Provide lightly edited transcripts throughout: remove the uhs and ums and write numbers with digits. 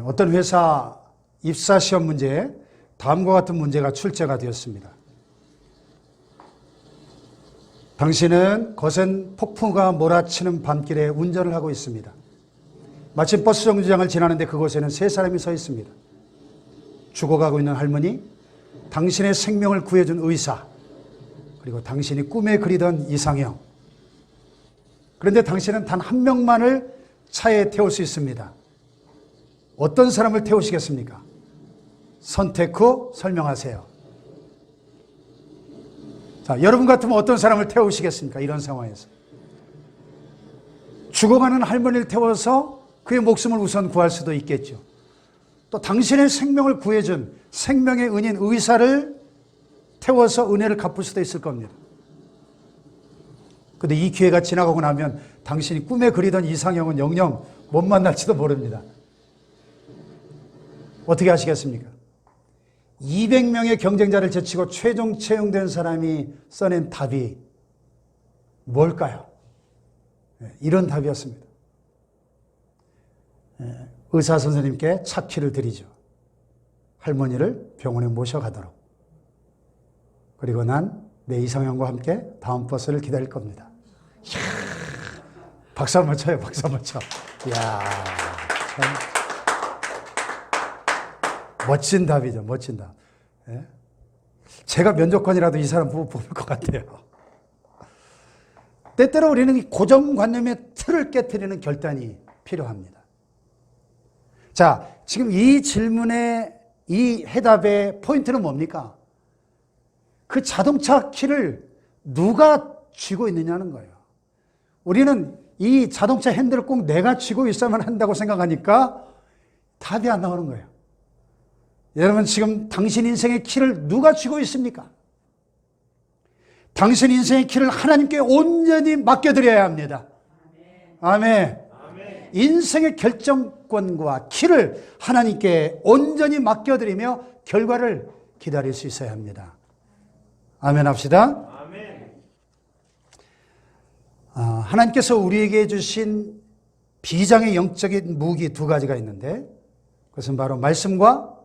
어떤 회사 입사 시험 문제에 다음과 같은 문제가 출제가 되었습니다. 당신은 거센 폭풍우가 몰아치는 밤길에 운전을 하고 있습니다. 마침 버스 정류장을 지나는데 그곳에는 세 사람이 서 있습니다. 죽어가고 있는 할머니, 당신의 생명을 구해준 의사, 그리고 당신이 꿈에 그리던 이상형. 그런데 당신은 단 한 명만을 차에 태울 수 있습니다. 어떤 사람을 태우시겠습니까? 선택 후 설명하세요. 자, 여러분 같으면 어떤 사람을 태우시겠습니까? 이런 상황에서. 죽어가는 할머니를 태워서 그의 목숨을 우선 구할 수도 있겠죠. 또 당신의 생명을 구해준 생명의 은인 의사를 태워서 은혜를 갚을 수도 있을 겁니다. 그런데 이 기회가 지나가고 나면 당신이 꿈에 그리던 이상형은 영영 못 만날지도 모릅니다. 어떻게 하시겠습니까? 200명의 경쟁자를 제치고 최종 채용된 사람이 써낸 답이 뭘까요? 이런 답이었습니다. 의사 선생님께 차키를 드리죠. 할머니를 병원에 모셔가도록. 그리고 난 내 이상형과 함께 다음 버스를 기다릴 겁니다. 이야, 박수 한번 쳐요. 박수 한번 쳐. 이야, 참 멋진 답이죠. 멋진 답. 예? 제가 면접관이라도 이 사람 뽑을 것 같아요. 때때로 우리는 고정관념의 틀을 깨트리는 결단이 필요합니다. 자, 지금 이 질문의 이 해답의 포인트는 뭡니까? 그 자동차 키를 누가 쥐고 있느냐는 거예요. 우리는 이 자동차 핸들을 꼭 내가 쥐고 있어야만 한다고 생각하니까 답이 안 나오는 거예요. 여러분, 지금 당신 인생의 키를 누가 쥐고 있습니까? 당신 인생의 키를 하나님께 온전히 맡겨드려야 합니다. 아멘. 아멘. 인생의 결정권과 키를 하나님께 온전히 맡겨드리며 결과를 기다릴 수 있어야 합니다. 아멘 합시다. 아멘. 하나님께서 우리에게 주신 비장의 영적인 무기 두 가지가 있는데 그것은 바로 말씀과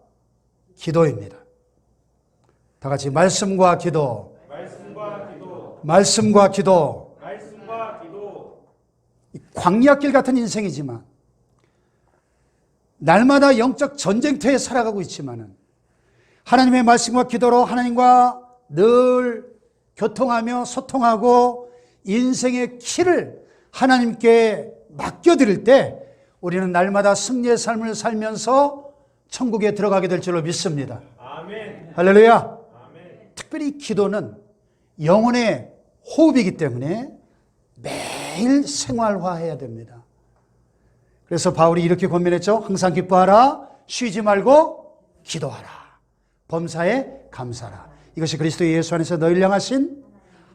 기도입니다. 다 같이 말씀과 기도. 말씀과 기도. 말씀과 기도. 말씀과 기도. 광야길 같은 인생이지만 날마다 영적 전쟁터에 살아가고 있지만은 하나님의 말씀과 기도로 하나님과 늘 교통하며 소통하고 인생의 키를 하나님께 맡겨드릴 때 우리는 날마다 승리의 삶을 살면서 천국에 들어가게 될 줄로 믿습니다. 아멘. 할렐루야. 아멘. 특별히 기도는 영혼의 호흡이기 때문에 매일 생활화해야 됩니다. 그래서 바울이 이렇게 권면했죠. 항상 기뻐하라, 쉬지 말고 기도하라, 범사에 감사하라. 이것이 그리스도 예수 안에서 너희를 향하신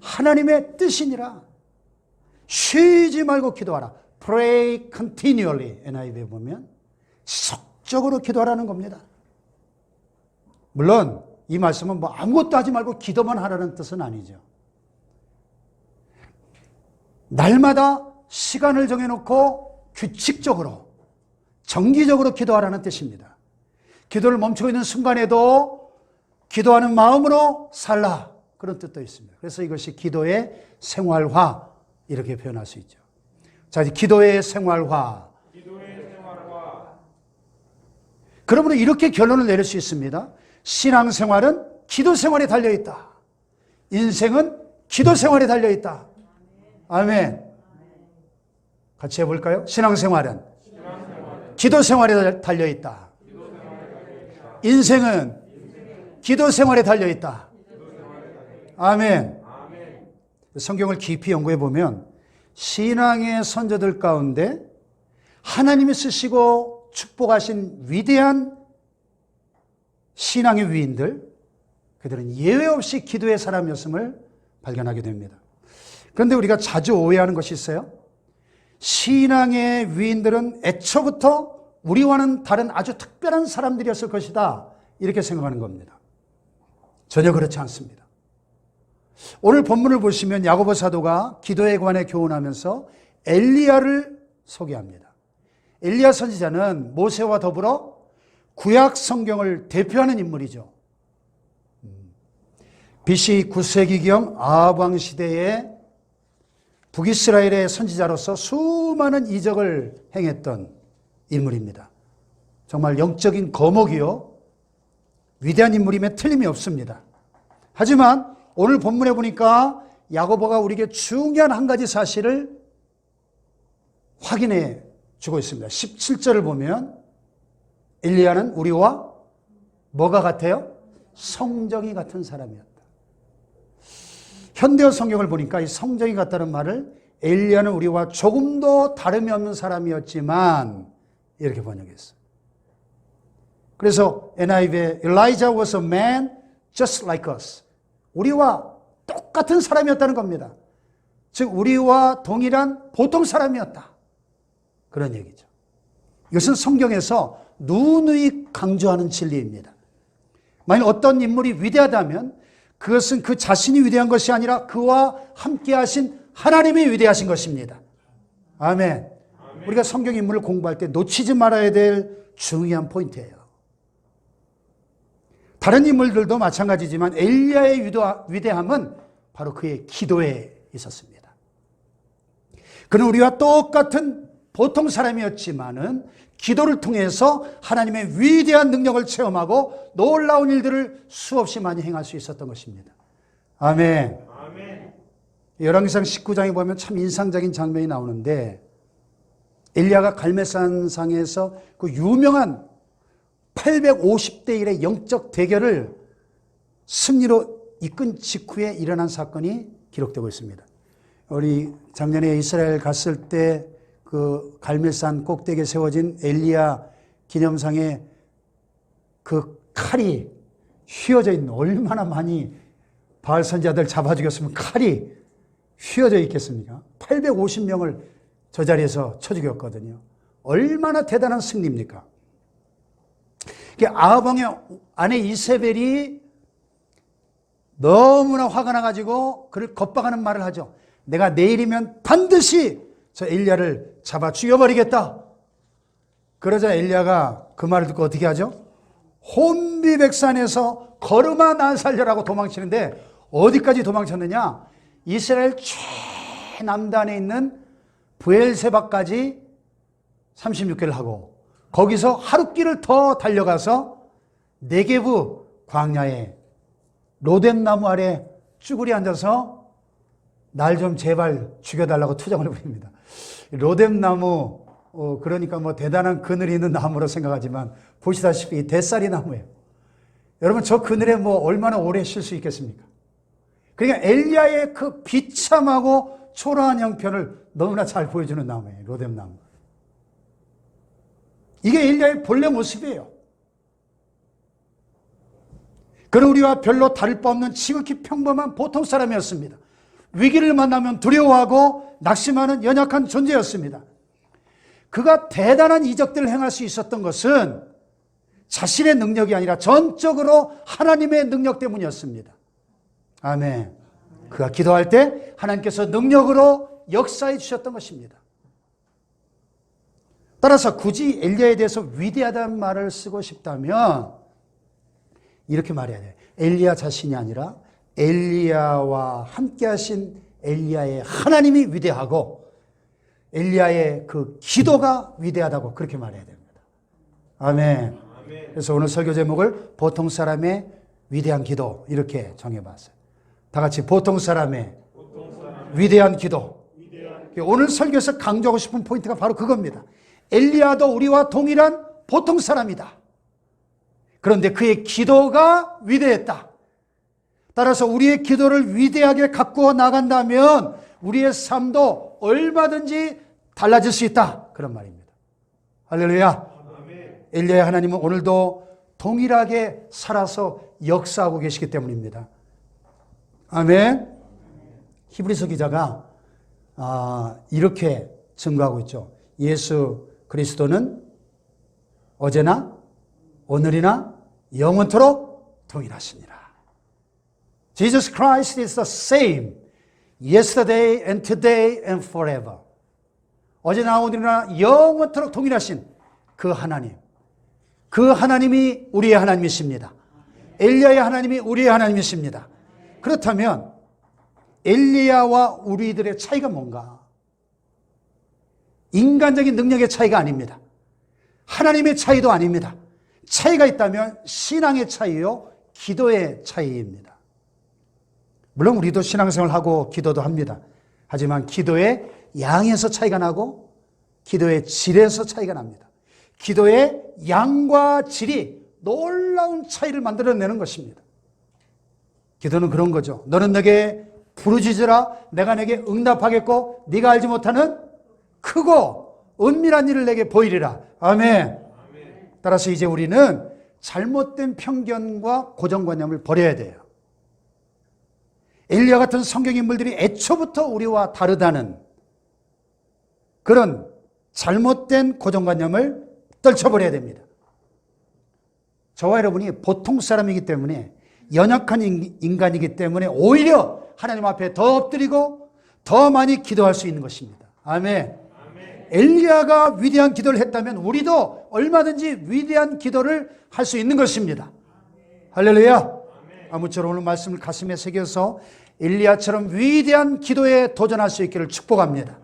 하나님의 뜻이니라. 쉬지 말고 기도하라. Pray continually. NIV에 보면 지속적으로 기도하라는 겁니다. 물론 이 말씀은 뭐 아무것도 하지 말고 기도만 하라는 뜻은 아니죠. 날마다 시간을 정해놓고 규칙적으로 정기적으로 기도하라는 뜻입니다. 기도를 멈추고 있는 순간에도 기도하는 마음으로 살라, 그런 뜻도 있습니다. 그래서 이것이 기도의 생활화, 이렇게 표현할 수 있죠. 자, 기도의 생활화. 그러므로 이렇게 결론을 내릴 수 있습니다. 신앙생활은 기도생활에 달려있다. 인생은 기도생활에 달려있다. 아멘. 같이 해볼까요? 신앙생활은 기도생활에 달려있다. 인생은 기도생활에 달려있다. 아멘. 성경을 깊이 연구해 보면 신앙의 선조들 가운데 하나님이 쓰시고 축복하신 위대한 신앙의 위인들, 그들은 예외 없이 기도의 사람이었음을 발견하게 됩니다. 그런데 우리가 자주 오해하는 것이 있어요. 신앙의 위인들은 애초부터 우리와는 다른 아주 특별한 사람들이었을 것이다, 이렇게 생각하는 겁니다. 전혀 그렇지 않습니다. 오늘 본문을 보시면 야고보 사도가 기도에 관해 교훈하면서 엘리야를 소개합니다. 엘리야 선지자는 모세와 더불어 구약 성경을 대표하는 인물이죠. BC 9세기경 아합 왕 시대에 북이스라엘의 선지자로서 수많은 이적을 행했던 인물입니다. 정말 영적인 거목이요, 위대한 인물임에 틀림이 없습니다. 하지만 오늘 본문에 보니까 야고보가 우리에게 중요한 한 가지 사실을 확인해 주고 있습니다. 17절을 보면 엘리야는 우리와 뭐가 같아요? 성정이 같은 사람이었다. 현대어 성경을 보니까 이 성정이 같다는 말을 엘리야는 우리와 조금도 다름이 없는 사람이었지만 이렇게 번역했어요. 그래서 NIV에 Elijah was a man just like us. 우리와 똑같은 사람이었다는 겁니다. 즉 우리와 동일한 보통 사람이었다. 그런 얘기죠. 이것은 성경에서 누누이 강조하는 진리입니다. 만약 어떤 인물이 위대하다면 그것은 그 자신이 위대한 것이 아니라 그와 함께 하신 하나님이 위대하신 것입니다. 아멘. 우리가 성경 인물을 공부할 때 놓치지 말아야 될 중요한 포인트예요. 다른 인물들도 마찬가지지만 엘리야의 위대함은 바로 그의 기도에 있었습니다. 그는 우리와 똑같은 보통 사람이었지만은 기도를 통해서 하나님의 위대한 능력을 체험하고 놀라운 일들을 수없이 많이 행할 수 있었던 것입니다. 아멘. 열왕기상 19장에 보면 참 인상적인 장면이 나오는데 엘리야가 갈멜산상에서 그 유명한 850대 1의 영적 대결을 승리로 이끈 직후에 일어난 사건이 기록되고 있습니다. 우리 작년에 이스라엘 갔을 때 그 갈멜산 꼭대기에 세워진 엘리야 기념상에 그 칼이 휘어져 있는, 얼마나 많이 바알 선지자들 잡아 죽였으면 칼이 휘어져 있겠습니까? 850명을 저 자리에서 쳐 죽였거든요. 얼마나 대단한 승리입니까? 아합 왕의 아내 이세벨이 너무나 화가 나가지고 그를 겁박하는 말을 하죠. 내가 내일이면 반드시 저 엘리야를 잡아 죽여버리겠다. 그러자 엘리야가 그 말을 듣고 어떻게 하죠? 혼비백산에서 걸음아 날 살려라고 도망치는데 어디까지 도망쳤느냐? 이스라엘 최남단에 있는 브엘세바까지 36개를 하고 거기서 하룻길을 더 달려가서 네게브 광야에 로뎀나무 아래 쭈그리 앉아서 날 좀 제발 죽여달라고 투정을 부립니다. 로뎀나무, 그러니까 뭐 대단한 그늘이 있는 나무로 생각하지만 보시다시피 대쌀이 나무예요. 여러분 저 그늘에 뭐 얼마나 오래 쉴 수 있겠습니까? 그러니까 엘리야의 그 비참하고 초라한 형편을 너무나 잘 보여주는 나무예요. 로뎀나무. 이게 엘리야의 본래 모습이에요. 그는 우리와 별로 다를 바 없는 지극히 평범한 보통 사람이었습니다. 위기를 만나면 두려워하고 낙심하는 연약한 존재였습니다. 그가 대단한 이적들을 행할 수 있었던 것은 자신의 능력이 아니라 전적으로 하나님의 능력 때문이었습니다. 아멘. 그가 기도할 때 하나님께서 능력으로 역사해 주셨던 것입니다. 따라서 굳이 엘리야에 대해서 위대하다는 말을 쓰고 싶다면 이렇게 말해야 돼요. 엘리야 자신이 아니라 엘리야와 함께 하신 엘리야의 하나님이 위대하고 엘리야의 그 기도가 위대하다고 그렇게 말해야 됩니다. 아멘. 그래서 오늘 설교 제목을 보통 사람의 위대한 기도 이렇게 정해봤어요. 다 같이 보통 사람의 위대한 기도. 오늘 설교에서 강조하고 싶은 포인트가 바로 그겁니다. 엘리야도 우리와 동일한 보통 사람이다. 그런데 그의 기도가 위대했다. 따라서 우리의 기도를 위대하게 갖고 나간다면 우리의 삶도 얼마든지 달라질 수 있다. 그런 말입니다. 할렐루야. 엘리야의 하나님은 오늘도 동일하게 살아서 역사하고 계시기 때문입니다. 아멘. 히브리서 기자가 이렇게 증거하고 있죠. 예수 그리스도는 어제나 오늘이나 영원토록 동일하시니라. Jesus Christ is the same yesterday and today and forever. 어제나 오늘이나 영원토록 동일하신 그 하나님, 그 하나님이 우리의 하나님이십니다. 엘리야의 하나님이 우리의 하나님이십니다. 그렇다면 엘리야와 우리들의 차이가 뭔가? 인간적인 능력의 차이가 아닙니다. 하나님의 차이도 아닙니다. 차이가 있다면 신앙의 차이요, 기도의 차이입니다. 물론 우리도 신앙생활을 하고 기도도 합니다. 하지만 기도의 양에서 차이가 나고 기도의 질에서 차이가 납니다. 기도의 양과 질이 놀라운 차이를 만들어내는 것입니다. 기도는 그런 거죠. 너는 내게 부르짖으라 내가 내게 응답하겠고 네가 알지 못하는 크고 은밀한 일을 내게 보이리라. 아멘. 따라서 이제 우리는 잘못된 편견과 고정관념을 버려야 돼요. 엘리야 같은 성경 인물들이 애초부터 우리와 다르다는 그런 잘못된 고정관념을 떨쳐버려야 됩니다. 저와 여러분이 보통 사람이기 때문에, 연약한 인간이기 때문에 오히려 하나님 앞에 더 엎드리고 더 많이 기도할 수 있는 것입니다. 아멘. 엘리야가 위대한 기도를 했다면 우리도 얼마든지 위대한 기도를 할 수 있는 것입니다. 할렐루야. 아무쪼록 오늘 말씀을 가슴에 새겨서 엘리야처럼 위대한 기도에 도전할 수 있기를 축복합니다.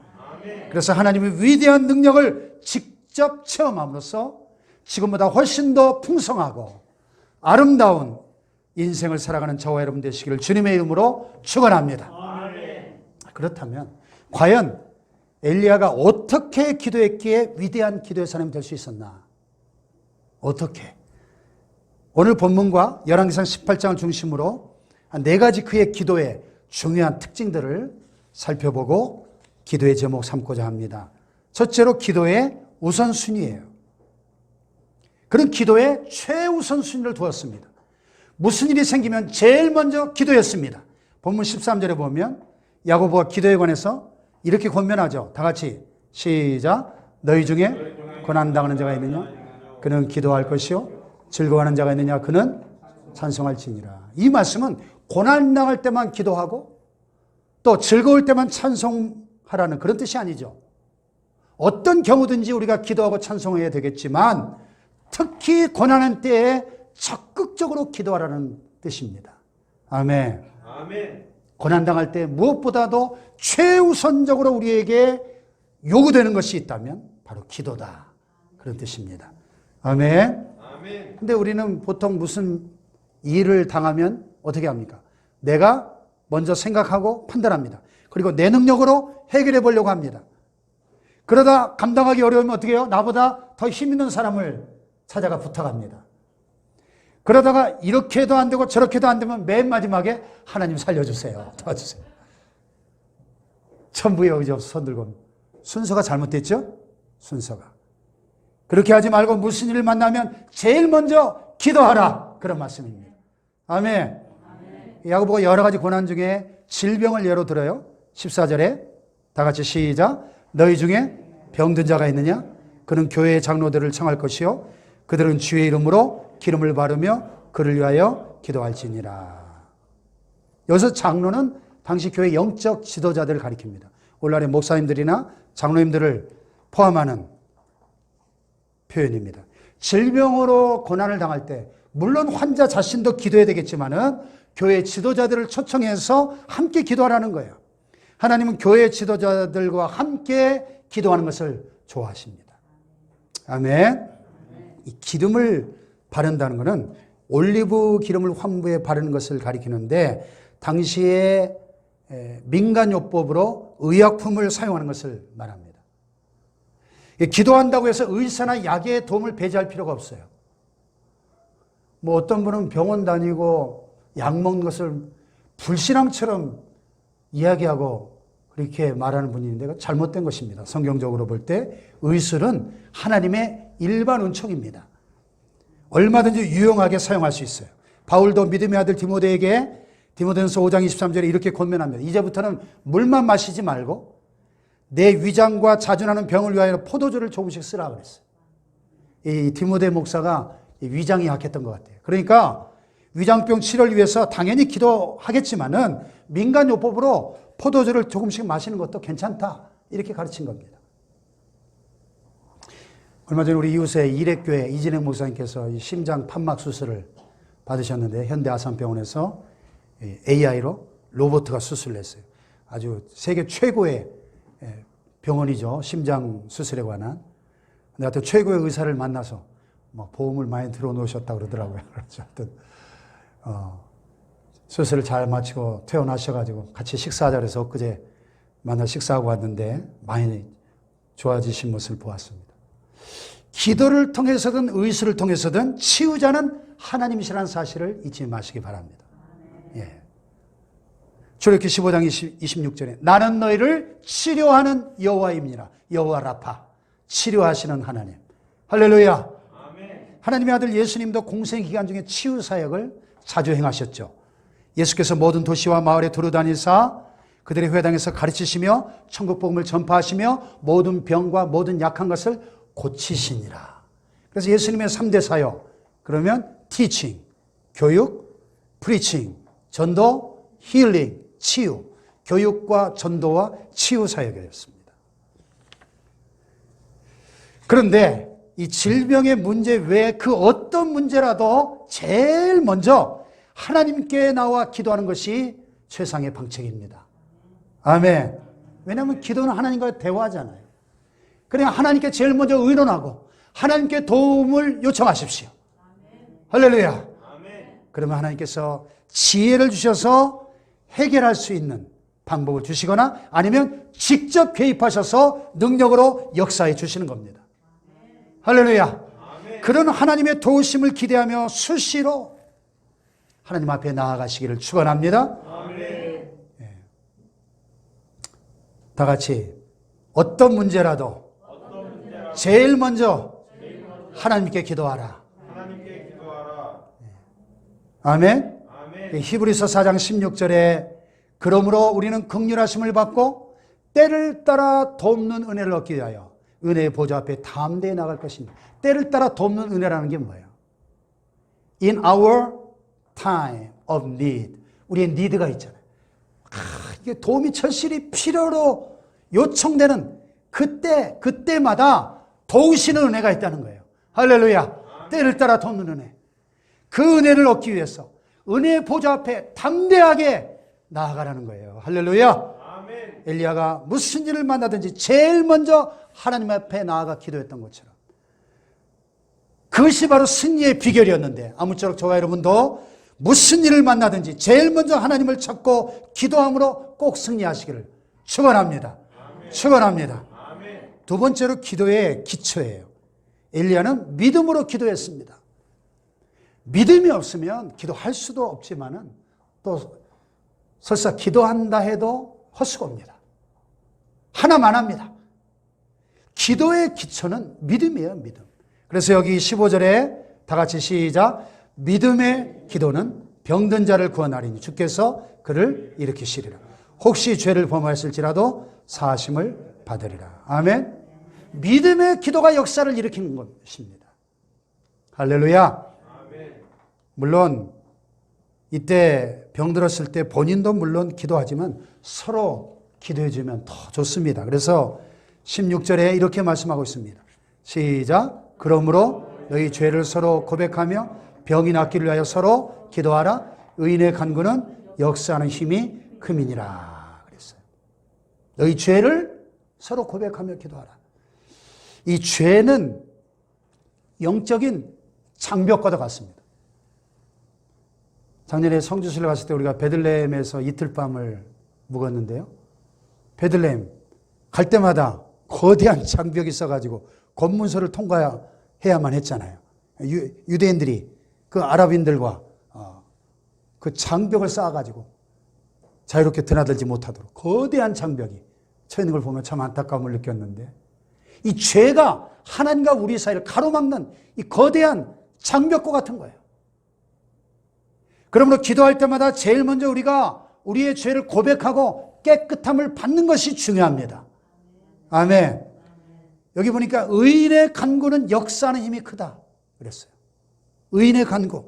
그래서 하나님의 위대한 능력을 직접 체험함으로써 지금보다 훨씬 더 풍성하고 아름다운 인생을 살아가는 저와 여러분 되시기를 주님의 이름으로 축원합니다. 그렇다면 과연 엘리야가 어떻게 기도했기에 위대한 기도의 사람이 될 수 있었나? 어떻게? 오늘 본문과 열왕기상 18장을 중심으로 한 4가지 그의 기도의 중요한 특징들을 살펴보고 기도의 제목 삼고자 합니다. 첫째로 기도의 우선순위예요. 그런 기도의 최우선순위를 두었습니다. 무슨 일이 생기면 제일 먼저 기도했습니다. 본문 13절에 보면 야고보가 기도에 관해서 이렇게 권면하죠. 다 같이 시작. 너희 중에 고난당하는 자가 있느냐? 그는 기도할 것이요. 즐거워하는 자가 있느냐? 그는 찬송할지니라. 이 말씀은 고난당할 때만 기도하고 또 즐거울 때만 찬송하라는 그런 뜻이 아니죠. 어떤 경우든지 우리가 기도하고 찬송해야 되겠지만 특히 고난한 때에 적극적으로 기도하라는 뜻입니다. 아멘. 고난당할 때 무엇보다도 최우선적으로 우리에게 요구되는 것이 있다면 바로 기도다. 그런 뜻입니다. 아멘. 근데 우리는 보통 무슨 일을 당하면 어떻게 합니까? 내가 먼저 생각하고 판단합니다. 그리고 내 능력으로 해결해 보려고 합니다. 그러다 감당하기 어려우면 어떻게 해요? 나보다 더 힘 있는 사람을 찾아가 부탁합니다. 그러다가 이렇게도 안 되고 저렇게도 안 되면 맨 마지막에 하나님 살려주세요. 도와주세요. 천부에 의지 없어 손 들고. 순서가 잘못됐죠? 순서가. 그렇게 하지 말고 무슨 일을 만나면 제일 먼저 기도하라. 그런 말씀입니다. 아멘. 야고보가 여러 가지 고난 중에 질병을 예로 들어요. 14절에 다 같이 시작. 너희 중에 병든 자가 있느냐? 그는 교회의 장로들을 청할 것이요. 그들은 주의 이름으로 기름을 바르며 그를 위하여 기도할지니라. 여기서 장로는 당시 교회 영적 지도자들을 가리킵니다. 오늘날의 목사님들이나 장로님들을 포함하는 표현입니다. 질병으로 고난을 당할 때 물론 환자 자신도 기도해야 되겠지만은 교회 지도자들을 초청해서 함께 기도하라는 거예요. 하나님은 교회 지도자들과 함께 기도하는 것을 좋아하십니다. 아멘. 이 기름을 바른다는 것은 올리브 기름을 환부에 바르는 것을 가리키는데 당시에 민간요법으로 의약품을 사용하는 것을 말합니다. 기도한다고 해서 의사나 약의 도움을 배제할 필요가 없어요. 뭐 어떤 분은 병원 다니고 약 먹는 것을 불신앙처럼 이야기하고 그렇게 말하는 분이 있는데 잘못된 것입니다. 성경적으로 볼 때 의술은 하나님의 일반 은총입니다. 얼마든지 유용하게 사용할 수 있어요. 바울도 믿음의 아들 디모데에게 디모데전서 5장 23절에 이렇게 권면합니다. 이제부터는 물만 마시지 말고 내 위장과 자주나는 병을 위하여 포도주를 조금씩 쓰라 그랬어요. 이 디모데 목사가 위장이 약했던 것 같아요. 그러니까 위장병 치료를 위해서 당연히 기도하겠지만은 민간요법으로 포도주를 조금씩 마시는 것도 괜찮다. 이렇게 가르친 겁니다. 얼마 전에 우리 이웃의 이례교회 이진행 목사님께서 이 심장 판막 수술을 받으셨는데 현대 아산병원에서 AI로 로봇가 수술을 했어요. 아주 세계 최고의 병원이죠. 심장 수술에 관한. 근데 하여튼 최고의 의사를 만나서 뭐 보험을 많이 들어놓으셨다고 그러더라고요. 그래서 하여튼 수술을 잘 마치고 퇴원하셔가지고 같이 식사하자 그래서 엊그제 만나 식사하고 왔는데 많이 좋아지신 모습을 보았습니다. 기도를 통해서든 의술을 통해서든 치유자는 하나님이시라는 사실을 잊지 마시기 바랍니다. 예. 출애굽기 15장 26절에 나는 너희를 치료하는 여호와입니다. 여호와 라파, 치료하시는 하나님. 할렐루야. 아멘. 하나님의 아들 예수님도 공생 기간 중에 치유 사역을 자주 행하셨죠. 예수께서 모든 도시와 마을에 두루다니사 그들의 회당에서 가르치시며 천국 복음을 전파하시며 모든 병과 모든 약한 것을 고치시니라. 그래서 예수님의 3대 사역, 그러면 teaching, 교육, preaching, 전도, healing, 치유, 교육과 전도와 치유 사역이었습니다. 그런데 이 질병의 문제 외에 그 어떤 문제라도 제일 먼저 하나님께 나와 기도하는 것이 최상의 방책입니다. 아멘. 왜냐하면 기도는 하나님과 대화하잖아요. 그냥 하나님께 제일 먼저 의논하고 하나님께 도움을 요청하십시오. 할렐루야. 그러면 하나님께서 지혜를 주셔서 해결할 수 있는 방법을 주시거나 아니면 직접 개입하셔서 능력으로 역사해 주시는 겁니다. 할렐루야. 그런 하나님의 도우심을 기대하며 수시로 하나님 앞에 나아가시기를 축원합니다. 다 같이 어떤 문제라도 제일 먼저 하나님께 기도하라. 아멘. 히브리서 4장 16절에 그러므로 우리는 긍휼하심을 받고 때를 따라 돕는 은혜를 얻기 위하여 은혜의 보좌 앞에 담대히 나갈 것입니다. 때를 따라 돕는 은혜라는 게 뭐예요? In our time of need. 우리의 니드가 있잖아요. 이게 도움이 절실히 필요로 요청되는 그때마다 도우시는 은혜가 있다는 거예요. 할렐루야. 때를 따라 돕는 은혜. 그 은혜를 얻기 위해서 은혜의 보좌 앞에 담대하게 나아가라는 거예요. 할렐루야. 아멘. 엘리야가 무슨 일을 만나든지 제일 먼저 하나님 앞에 나아가 기도했던 것처럼 그것이 바로 승리의 비결이었는데 아무쪼록 저와 여러분도 무슨 일을 만나든지 제일 먼저 하나님을 찾고 기도함으로 꼭 승리하시기를 축원합니다. 축원합니다. 두 번째로 기도의 기초예요. 엘리야는 믿음으로 기도했습니다. 믿음이 없으면 기도할 수도 없지만은 또 설사 기도한다 해도 헛수고입니다. 하나만 합니다. 기도의 기초는 믿음이에요, 믿음. 그래서 여기 15절에 다 같이 시작. 믿음의 기도는 병든 자를 구원하리니 주께서 그를 일으키시리라. 혹시 죄를 범하였을지라도 사하심을 받으리라. 아멘. 믿음의 기도가 역사를 일으키는 것입니다. 할렐루야. 물론 이때 병들었을 때 본인도 물론 기도하지만 서로 기도해 주면 더 좋습니다. 그래서 16절에 이렇게 말씀하고 있습니다. 시작. 그러므로 너희 죄를 서로 고백하며 병이 낫기를 위하여 서로 기도하라. 의인의 간구는 역사하는 힘이 큼이니라 그랬어요. 너희 죄를 서로 고백하며 기도하라. 이 죄는 영적인 장벽과도 같습니다. 작년에 성주순례 갔을 때 우리가 베들레헴에서 이틀 밤을 묵었는데요. 베들레헴 갈 때마다 거대한 장벽이 있어가지고 검문소를 통과해야만 했잖아요. 유대인들이 그 아랍인들과 그 장벽을 쌓아가지고 자유롭게 드나들지 못하도록 거대한 장벽이 쳐 있는 걸 보면 참 안타까움을 느꼈는데 이 죄가 하나님과 우리 사이를 가로막는 이 거대한 장벽과 같은 거예요. 그러므로 기도할 때마다 제일 먼저 우리가 우리의 죄를 고백하고 깨끗함을 받는 것이 중요합니다. 아멘. 여기 보니까 의인의 간구는 역사하는 힘이 크다 그랬어요. 의인의 간구.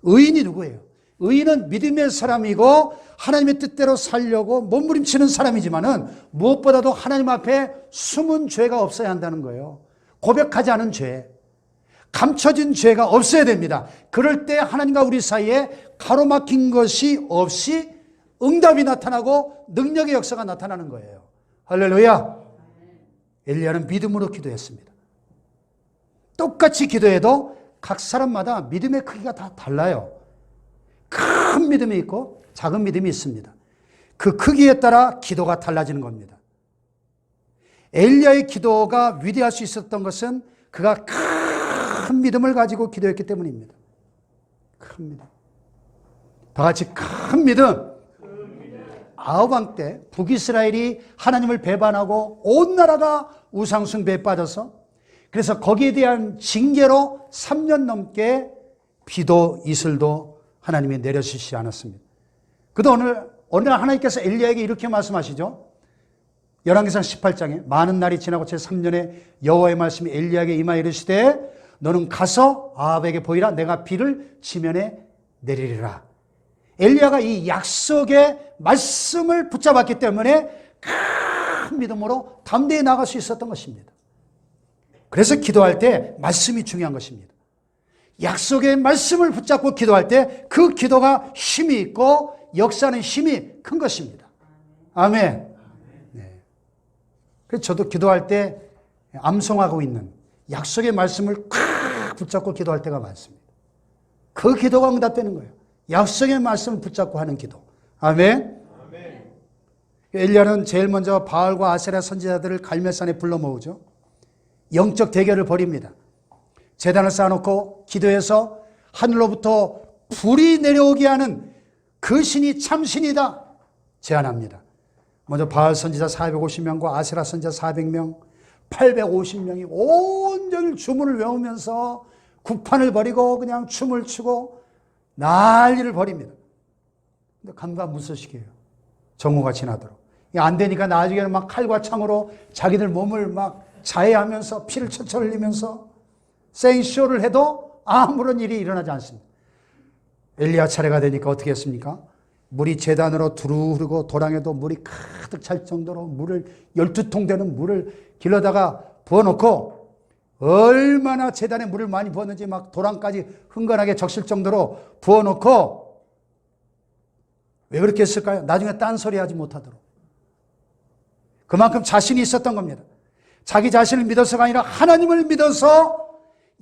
의인이 누구예요? 의인은 믿음의 사람이고 하나님의 뜻대로 살려고 몸부림치는 사람이지만은 무엇보다도 하나님 앞에 숨은 죄가 없어야 한다는 거예요. 고백하지 않은 죄, 감춰진 죄가 없어야 됩니다. 그럴 때 하나님과 우리 사이에 가로막힌 것이 없이 응답이 나타나고 능력의 역사가 나타나는 거예요. 할렐루야. 엘리야는 믿음으로 기도했습니다. 똑같이 기도해도 각 사람마다 믿음의 크기가 다 달라요. 큰 믿음이 있고 작은 믿음이 있습니다. 그 크기에 따라 기도가 달라지는 겁니다. 엘리야의 기도가 위대할 수 있었던 것은 그가 큰 믿음을 가지고 기도했기 때문입니다. 큰 믿음. 다 같이 큰 믿음. 아합 왕 때 북이스라엘이 하나님을 배반하고 온 나라가 우상숭배에 빠져서, 그래서 거기에 대한 징계로 3년 넘게 비도 이슬도 하나님이 내려주시지 않았습니다. 그도 어느 날 하나님께서 엘리야에게 이렇게 말씀하시죠. 열왕기상 18장에 많은 날이 지나고 제3년에 여호와의 말씀이 엘리야에게 임하여 이르시되 너는 가서 아합에게 보이라. 내가 비를 지면에 내리리라. 엘리야가 이 약속의 말씀을 붙잡았기 때문에 큰 믿음으로 담대히 나갈 수 있었던 것입니다. 그래서 기도할 때 말씀이 중요한 것입니다. 약속의 말씀을 붙잡고 기도할 때 그 기도가 힘이 있고 역사는 힘이 큰 것입니다. 아멘. 네. 그래서 저도 기도할 때 암송하고 있는 약속의 말씀을 꽉 붙잡고 기도할 때가 많습니다. 그 기도가 응답되는 거예요. 약속의 말씀을 붙잡고 하는 기도. 아멘. 아멘. 엘리야는 제일 먼저 바알과 아세라 선지자들을 갈멜산에 불러 모으죠. 영적 대결을 벌입니다. 제단을 쌓아놓고 기도해서 하늘로부터 불이 내려오게 하는 그 신이 참신이다 제안합니다. 먼저 바알 선지자 450명과 아세라 선지자 400명, 850명이 온종일 주문을 외우면서 구판을 벌이고 그냥 춤을 추고 난리를 벌입니다. 근데 감감무소식이에요. 정오가 지나도록. 안 되니까 나중에는 막 칼과 창으로 자기들 몸을 막 자해하면서 피를 철철 흘리면서 생쇼를 해도 아무런 일이 일어나지 않습니다. 엘리야 차례가 되니까 어떻게 했습니까? 물이 제단으로 두루 흐르고 도랑에도 물이 가득 찰 정도로 물을 12통 되는 물을 길러다가 부어놓고, 얼마나 제단에 물을 많이 부었는지 막 도랑까지 흥건하게 적실 정도로 부어놓고, 왜 그렇게 했을까요? 나중에 딴소리 하지 못하도록. 그만큼 자신이 있었던 겁니다. 자기 자신을 믿어서가 아니라 하나님을 믿어서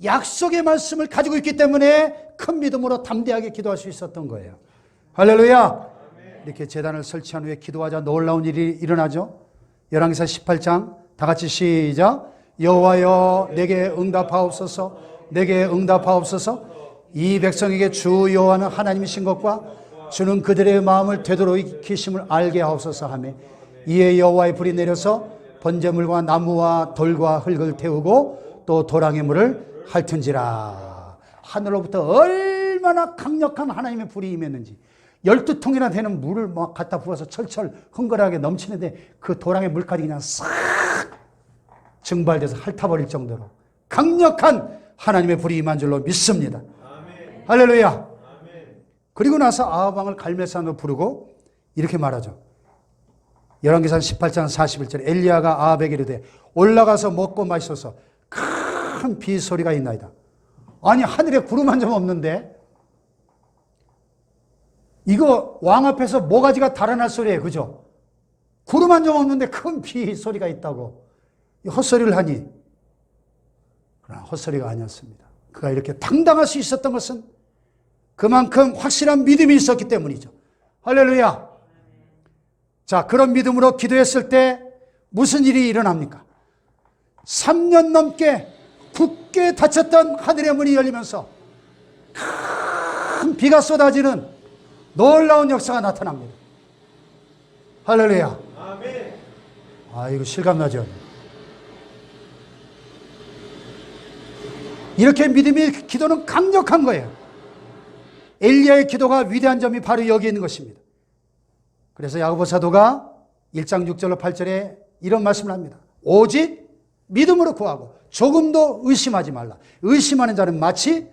약속의 말씀을 가지고 있기 때문에 큰 믿음으로 담대하게 기도할 수 있었던 거예요. 할렐루야. 이렇게 제단을 설치한 후에 기도하자 놀라운 일이 일어나죠. 열왕기상 18장 다 같이 시작. 여호와여 내게 응답하옵소서. 내게 응답하옵소서. 이 백성에게 주 여호와는 하나님이신 것과 주는 그들의 마음을 되돌이키심을 알게 하옵소서 하며, 이에 여호와의 불이 내려서 번제물과 나무와 돌과 흙을 태우고 또 도랑의 물을 핥은지라. 하늘로부터 얼마나 강력한 하나님의 불이 임했는지, 12통이나 되는 물을 막 갖다 부어서 철철 흥건하게 넘치는데 그 도랑의 물까지 그냥 싹 증발돼서 핥아버릴 정도로 강력한 하나님의 불이 임한 줄로 믿습니다. 아멘. 할렐루야. 아멘. 그리고 나서 아합 왕을 갈멜산으로 부르고 이렇게 말하죠. 열왕기상 18장 41절에 엘리야가 아합에게 이르되 올라가서 먹고 마시소서. 큰 비소리가 있나이다. 아니 하늘에 구름 한 점 없는데 이거 왕 앞에서 모가지가 달아날 소리예요. 그죠? 구름 한 점 없는데 큰 비소리가 있다고 헛소리를 하니, 그러나 헛소리가 아니었습니다. 그가 이렇게 당당할 수 있었던 것은 그만큼 확실한 믿음이 있었기 때문이죠. 할렐루야. 자, 그런 믿음으로 기도했을 때 무슨 일이 일어납니까? 3년 넘게 굳게 닫혔던 하늘의 문이 열리면서 큰 비가 쏟아지는 놀라운 역사가 나타납니다. 할렐루야. 아멘. 아, 이거 실감나죠? 이렇게 믿음의 기도는 강력한 거예요. 엘리야의 기도가 위대한 점이 바로 여기 있는 것입니다. 그래서 야고보 사도가 1장 6절로 8절에 이런 말씀을 합니다. 오직 믿음으로 구하고 조금도 의심하지 말라. 의심하는 자는 마치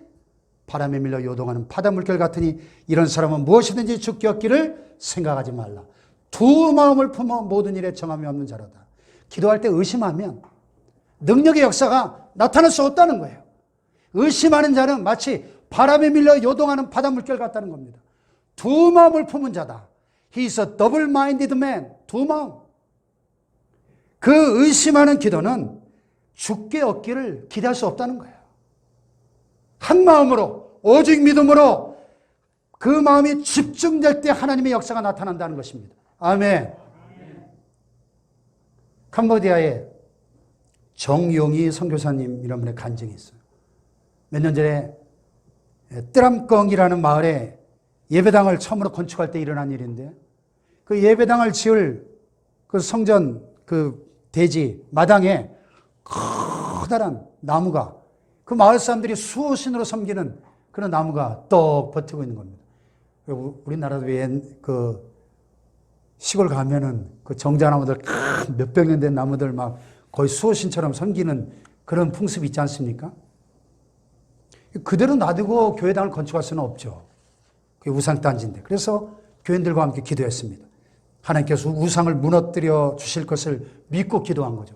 바람에 밀려 요동하는 바닷물결 같으니 이런 사람은 무엇이든지 죽게 얻기를 생각하지 말라. 두 마음을 품어 모든 일에 정함이 없는 자로다. 기도할 때 의심하면 능력의 역사가 나타날 수 없다는 거예요. 의심하는 자는 마치 바람에 밀려 요동하는 바닷물결 같다는 겁니다. 두 마음을 품은 자다. He is a double-minded man. 두 마음. 그 의심하는 기도는 주께 얻기를 기대할 수 없다는 거예요. 한 마음으로, 오직 믿음으로 그 마음이 집중될 때 하나님의 역사가 나타난다는 것입니다. 아멘. 캄보디아에 정용희 선교사님이라는 분의 간증이 있어요. 몇 년 전에 뜨람껑이라는 마을에 예배당을 처음으로 건축할 때 일어난 일인데, 그 예배당을 지을 그 성전 그 대지 마당에 커다란 나무가, 그 마을 사람들이 수호신으로 섬기는 그런 나무가 떡 버티고 있는 겁니다. 우리나라도 왜 그 시골 가면은 그 정자나무들 몇백 년 된 나무들 막 거의 수호신처럼 섬기는 그런 풍습이 있지 않습니까? 그대로 놔두고 교회당을 건축할 수는 없죠. 그게 우상단지인데. 그래서 교인들과 함께 기도했습니다. 하나님께서 우상을 무너뜨려 주실 것을 믿고 기도한 거죠.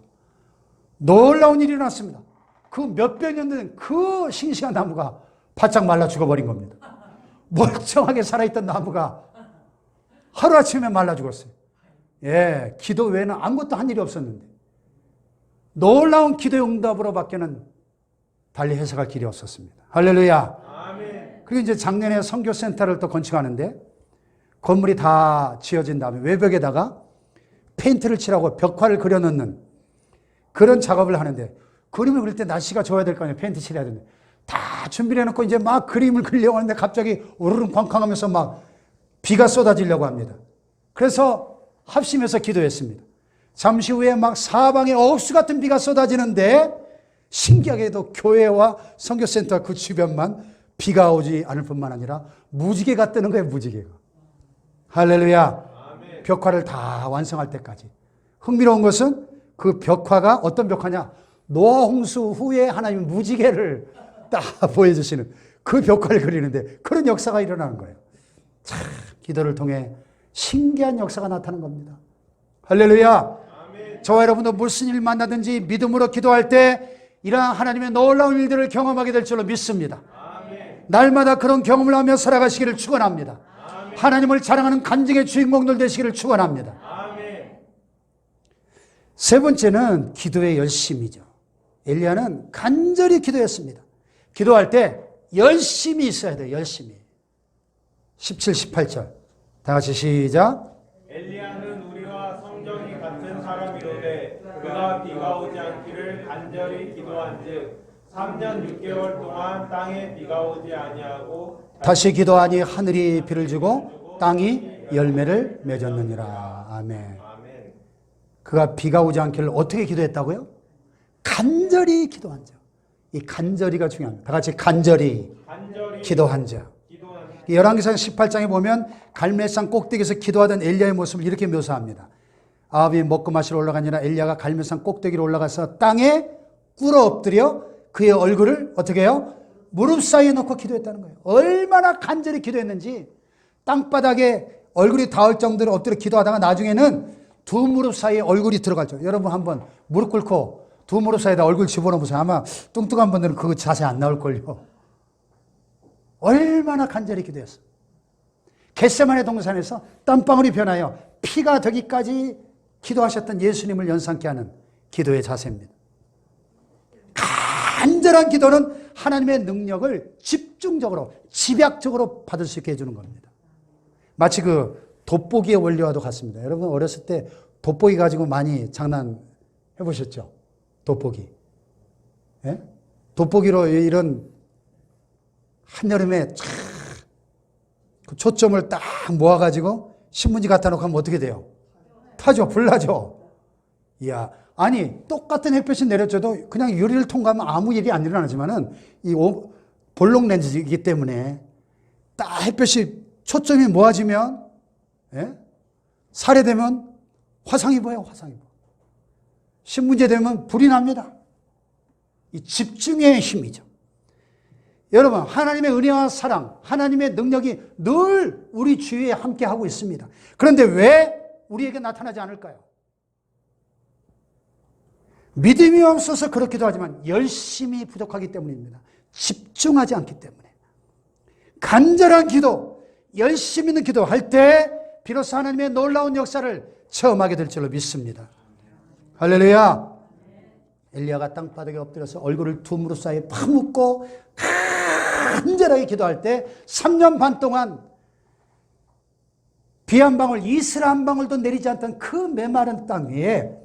놀라운 일이 일어났습니다. 그 몇백 년 된 그 싱싱한 나무가 바짝 말라 죽어버린 겁니다. 멀쩡하게 살아있던 나무가 하루아침에 말라 죽었어요. 예, 기도 외에는 아무것도 한 일이 없었는데 놀라운 기도의 응답으로 밖에는 달리 해석할 길이 없었습니다. 할렐루야. 아멘. 그리고 이제 작년에 선교센터를 또 건축하는데 건물이 다 지어진 다음에 외벽에다가 페인트를 칠하고 벽화를 그려놓는 그런 작업을 하는데, 그림을 그릴 때 날씨가 좋아야 될 거 아니에요. 페인트 칠해야 되는데 다 준비를 해놓고 이제 막 그림을 그리려고 하는데 갑자기 우르릉 쾅쾅 하면서 막 비가 쏟아지려고 합니다. 그래서 합심해서 기도했습니다. 잠시 후에 막 사방에 억수 같은 비가 쏟아지는데 신기하게도 교회와 선교센터 그 주변만 비가 오지 않을 뿐만 아니라 무지개가 뜨는 거예요. 무지개가. 할렐루야. 아멘. 벽화를 다 완성할 때까지. 흥미로운 것은 그 벽화가 어떤 벽화냐, 노아 홍수 후에 하나님 무지개를 딱 보여주시는 그 벽화를 그리는데 그런 역사가 일어나는 거예요. 참 기도를 통해 신기한 역사가 나타나는 겁니다. 할렐루야. 아멘. 저와 여러분도 무슨 일 만나든지 믿음으로 기도할 때 이러한 하나님의 놀라운 일들을 경험하게 될 줄로 믿습니다. 아멘. 날마다 그런 경험을 하며 살아가시기를 축원합니다. 아멘. 하나님을 자랑하는 간증의 주인공들 되시기를 축원합니다. 아멘. 세 번째는 기도의 열심이죠. 엘리야는 간절히 기도했습니다. 기도할 때 열심히 있어야 돼요. 열심히. 17, 18절 다 같이 시작. 엘리야는 우리와 성정이 같은 사람이로되 그가 비가 오지 않기를 간절히 기도한즉 3년 6개월 동안 땅에 비가 오지 아니하고 다시 기도하니 하늘이 비를 주고 땅이 열매를 맺었느니라. 아멘. 그가 비가 오지 않기를 어떻게 기도했다고요? 간절히 기도한 자. 이 간절히가 중요합니다. 다 같이 간절히 기도한 자. 열왕기상 18장에 보면 갈멜산 꼭대기에서 기도하던 엘리야의 모습을 이렇게 묘사합니다. 아합이 먹고 마시러 올라가니라 엘리야가 갈멜산 꼭대기로 올라가서 땅에 꿇어 엎드려 그의 얼굴을 어떻게 해요? 무릎 사이에 놓고 기도했다는 거예요. 얼마나 간절히 기도했는지 땅바닥에 얼굴이 닿을 정도로 엎드려 기도하다가 나중에는 두 무릎 사이에 얼굴이 들어갈 줄. 여러분 한번 무릎 꿇고 두 무릎 사이에다 얼굴 집어넣어 보세요. 아마 뚱뚱한 분들은 그 자세 안 나올걸요. 얼마나 간절히 기도했어. 겟세마네 동산에서 땀방울이 변하여 피가 되기까지 기도하셨던 예수님을 연상케 하는 기도의 자세입니다. 간절한 기도는 하나님의 능력을 집중적으로 집약적으로 받을 수 있게 해주는 겁니다. 마치 그 돋보기의 원리와도 같습니다. 여러분 어렸을 때 돋보기 가지고 많이 장난해 보셨죠? 돋보기. 예? 돋보기로 이런 한여름에 그 초점을 딱 모아가지고 신문지 갖다 놓고 하면 어떻게 돼요? 타죠. 불나죠. 이야. 아니, 똑같은 햇볕이 내려져도 그냥 유리를 통과하면 아무 일이 안 일어나지만은 이 볼록 렌즈이기 때문에 딱 햇볕이 초점이 모아지면, 예? 살해되면 화상이 보여요. 화상이 보여. 신문지에 되면 불이 납니다. 이 집중의 힘이죠. 여러분 하나님의 은혜와 사랑, 하나님의 능력이 늘 우리 주위에 함께하고 있습니다. 그런데 왜 우리에게 나타나지 않을까요? 믿음이 없어서 그렇기도 하지만 열심히 부족하기 때문입니다. 집중하지 않기 때문에. 간절한 기도, 열심히 있는 기도할 때 비로소 하나님의 놀라운 역사를 체험하게 될 줄로 믿습니다. 할렐루야. 엘리야가 땅바닥에 엎드려서 얼굴을 두 무릎 사이에 파묻고 간절하게 기도할 때 3년 반 동안 비 한 방울, 이슬 한 방울도 내리지 않던 그 메마른 땅 위에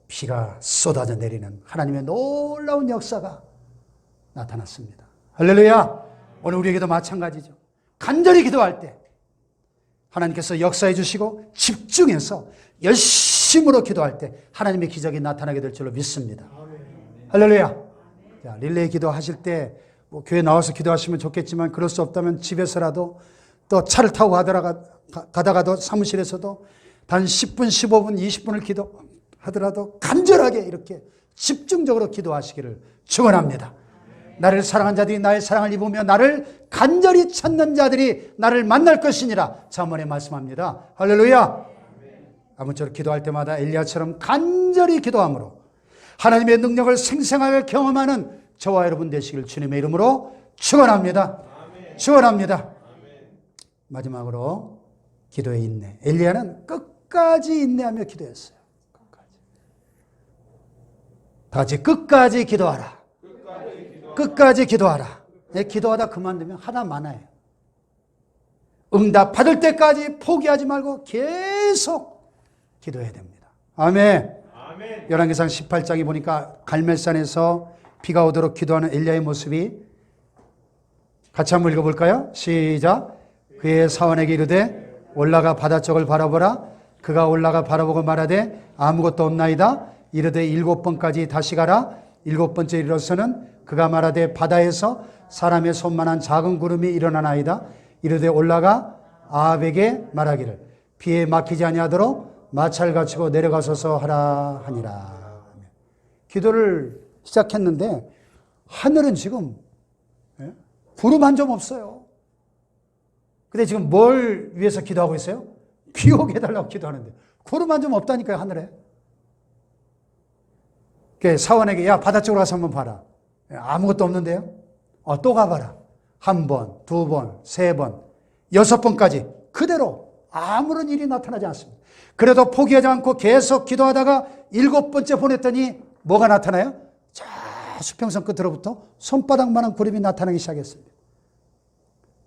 비가 쏟아져 내리는 하나님의 놀라운 역사가 나타났습니다. 할렐루야. 오늘 우리에게도 마찬가지죠. 간절히 기도할 때 하나님께서 역사해 주시고 집중해서 열심으로 기도할 때 하나님의 기적이 나타나게 될 줄로 믿습니다. 할렐루야. 자, 릴레이 기도하실 때 뭐 교회 나와서 기도하시면 좋겠지만 그럴 수 없다면 집에서라도 또 차를 타고 가다가도 사무실에서도 단 10분, 15분, 20분을 기도하더라도 간절하게 이렇게 집중적으로 기도하시기를 축원합니다. 나를 사랑한 자들이 나의 사랑을 입으며 나를 간절히 찾는 자들이 나를 만날 것이니라 잠언에 말씀합니다. 할렐루야. 아무쪼록 기도할 때마다 엘리야처럼 간절히 기도함으로 하나님의 능력을 생생하게 경험하는 저와 여러분 되시길 주님의 이름으로 축원합니다. 축원합니다. 마지막으로 기도의 인내. 엘리야는 끝까지 인내하며 기도했어요. 다시 끝까지 기도하라. 끝까지 기도하라. 기도하다 그만두면 하나 많아요. 응답 받을 때까지 포기하지 말고 계속 기도해야 됩니다. 아멘. 열왕기상 18장에 보니까 갈멜산에서 비가 오도록 기도하는 엘리야의 모습이 같이 한번 읽어볼까요? 시작. 그의 사원에게 이르되 올라가 바다 쪽을 바라보라. 그가 올라가 바라보고 말하되 아무것도 없나이다. 이르되 7번까지 다시 가라. 7번째 이르러서는 그가 말하되 바다에서 사람의 손만한 작은 구름이 일어나나이다. 이르되 올라가 아합에게 말하기를 비에 막히지 아니하도록 마차를 갖추고 내려가소서 하라 하니라. 기도를 시작했는데 하늘은 지금 구름 한 점 없어요. 근데 지금 뭘 위해서 기도하고 있어요? 비 오게 해달라고 기도하는데 구름 한 점 없다니까요, 하늘에. 사원에게 야 바다 쪽으로 가서 한번 봐라. 아무것도 없는데요. 또 가봐라. 1번, 2번, 3번, 6번까지 그대로 아무런 일이 나타나지 않습니다. 그래도 포기하지 않고 계속 기도하다가 7번째 보냈더니 뭐가 나타나요? 저 수평선 끝으로부터 손바닥만한 구름이 나타나기 시작했습니다.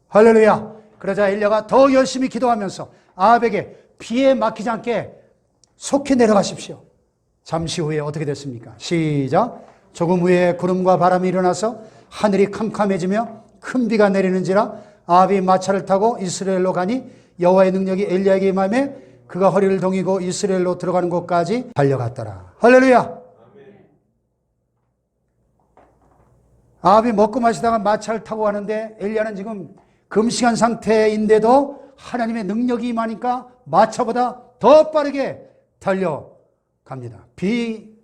할렐루야. 그러자 엘리야가 더 열심히 기도하면서 아합에게 비에 막히지 않게 속히 내려가십시오. 잠시 후에 어떻게 됐습니까? 시작. 조금 후에 구름과 바람이 일어나서 하늘이 캄캄해지며 큰 비가 내리는지라 아합이 마차를 타고 이스라엘로 가니 여호와의 능력이 엘리야에게 임하매 그가 허리를 동이고 이스라엘로 들어가는 곳까지 달려갔더라. 할렐루야. 아합이 먹고 마시다가 마차를 타고 가는데 엘리야는 지금 금식한 상태인데도 하나님의 능력이 임하니까 마차보다 더 빠르게 달려갑니다. 비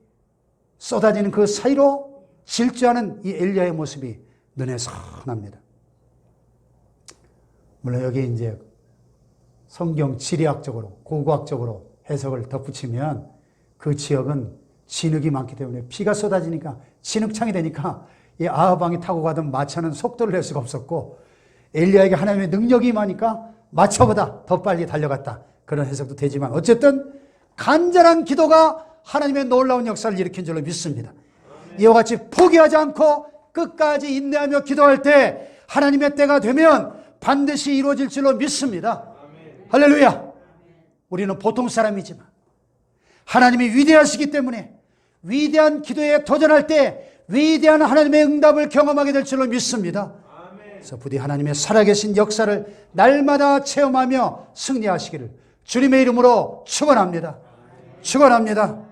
쏟아지는 그 사이로 질주하는 이 엘리야의 모습이 눈에 선합니다. 물론 여기 이제 성경 지리학적으로 고고학적으로 해석을 덧붙이면 그 지역은 진흙이 많기 때문에 비가 쏟아지니까 진흙창이 되니까 이 아합 왕이 타고 가던 마차는 속도를 낼 수가 없었고 엘리야에게 하나님의 능력이 임하니까 마차보다 더 빨리 달려갔다. 그런 해석도 되지만 어쨌든 간절한 기도가 하나님의 놀라운 역사를 일으킨 줄로 믿습니다. 이와 같이 포기하지 않고 끝까지 인내하며 기도할 때 하나님의 때가 되면 반드시 이루어질 줄로 믿습니다. 할렐루야. 우리는 보통 사람이지만 하나님이 위대하시기 때문에 위대한 기도에 도전할 때 위대한 하나님의 응답을 경험하게 될 줄로 믿습니다. 그래서 부디 하나님의 살아계신 역사를 날마다 체험하며 승리하시기를 주님의 이름으로 축원합니다. 축원합니다.